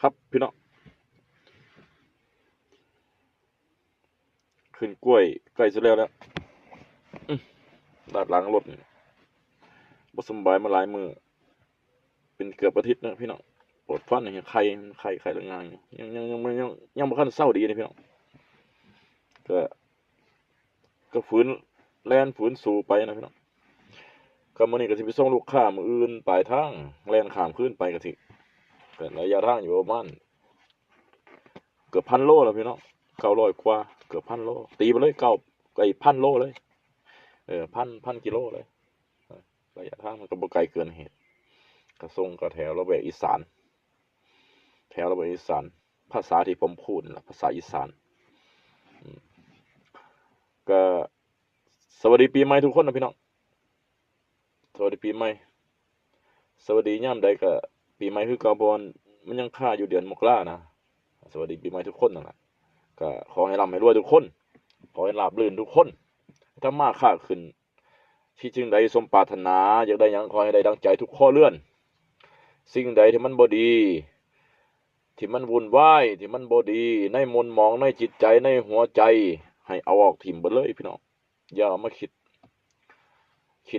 ครับพี่น้องขึ้นกล้วยใกล้จะแล้วดาดหลังรถนี่บ่สำบายมาหลายมือเป็นเกือบอาทิตย์นะพี่น้องปวดฟันนี่ไข้แรงงานอยู่ยังบ่ทันเศร้าดีนี่พี่น้องก็ก็ฝืนแล่นฝืนสู้ไปนะพี่น้องก็มื้อนี้ก็สิไปส่งลูกค้ามื้ออื่นปลายทางแล่นข้ามคืนไปก็สิก็ระยะทางอยู่ประมาณเกือบ1,000 โลแล้วพี่น้อง900กว่าเกือบ1,000 โลตีไปเลยไอ้1,000 โลเลยพันกิโลเลยระยะทางมันก็บ่ไกลเกินเหตุก็ส่งก็แถวระแวกอีสานแถวระแวกอีสานภาษาที่ผมพูดนั่นล่ะภาษาอีสานอืมก็สวัสดีปีใหม่ทุกคนนะพี่น้องสวัสดีปีใหม่สวัสดียามใดก็ปีใหม่คือเก่าบ่มันยังคาอยู่เดือนมกรานะสวัสดีปีใหม่ทุกคนนั่นแหละก็ขอให้ร่ำให้รวยทุกคนขอให้ราบรื่นทุกคนถ้ามาค้าขึ้นที่จึงใดสมปรารถนาอยากได้หยังขอให้ได้ดังใจทุกข้อเลื่อนสิ่งใดที่มันบ่ดีที่มันวุ่นวายที่มันบ่ดีในมนต์หมองในจิตใจในหัวใจให้เอาออกถิ่มเบิดเลยพี่น้องอย่าเอามาคิด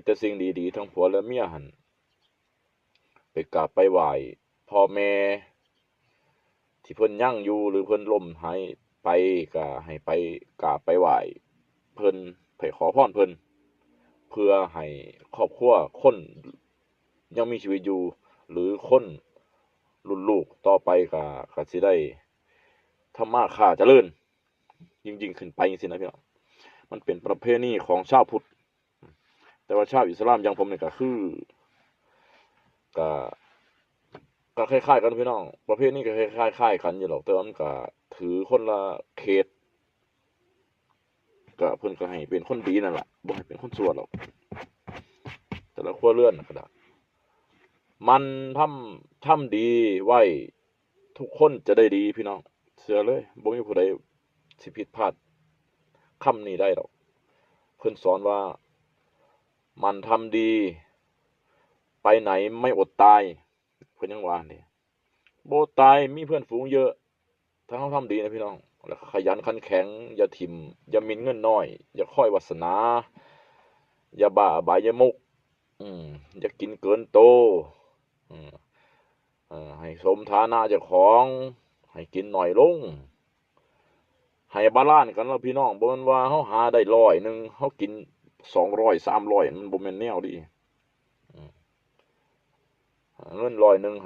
แต่สิ่งดีๆทั้งผัวและเมียหั่นไปกราบไปไหว้พ่อแม่ที่เพิ่นยังอยู่หรือเพิ่นล้มหายไปก็ให้ไปกราบไปไหว้เพิ่นไปขอพรเพิ่นเพื่อให้ครอบครัวคนยังมีชีวิตอยู่หรือคนรุ่นลูกต่อไปก็สิได้ทำมาค้าเจริญยิ่งขึ้นไปจังซี่นะพี่น้องมันเป็นประเพณีของชาวพุทธแต่ว่าชาวอิสลามอย่างผมนี่ก็คือก็ก็คล้ายๆกันพี่น้องประเภทนี้ก็คล้ายๆกันอยู่หรอกแต่ว่ามันก็ถือคนละเขตก็เพิ่นก็ให้เป็นคนดีนั่นล่ะบ่ให้เป็นคนชั่วหรอกแต่ละครัวเรือนน่ะก็ได้มันทำดีไว้ทุกคนจะได้ดีพี่น้องเชื่อเลยบ่มีผู้ใดสิผิดพลาดคำนี้ได้ดอกเพิ่นสอนว่ามันทำดีไปไหนไม่อดตายเพิ่นยังว่านี่บ่อดตายมีเพื่อนฝูงเยอะถ้าเราทำดีนะพี่น้องแล้วก็ขยันขันแข็งอย่าถิ่มอย่าหมิ่นเงินน้อยอย่าคอยวาสนาอย่าบ้าอบายมุขอืมอย่ากินเกินโตอืมให้สมฐานะเจ้าของให้กินน้อยลงให้บาลานซ์กันแล้วพี่น้องบ่แม่นว่าเฮาหาได้100เฮากิน200 300มันบ่แม่นแนวดีอืมเงิน100ให้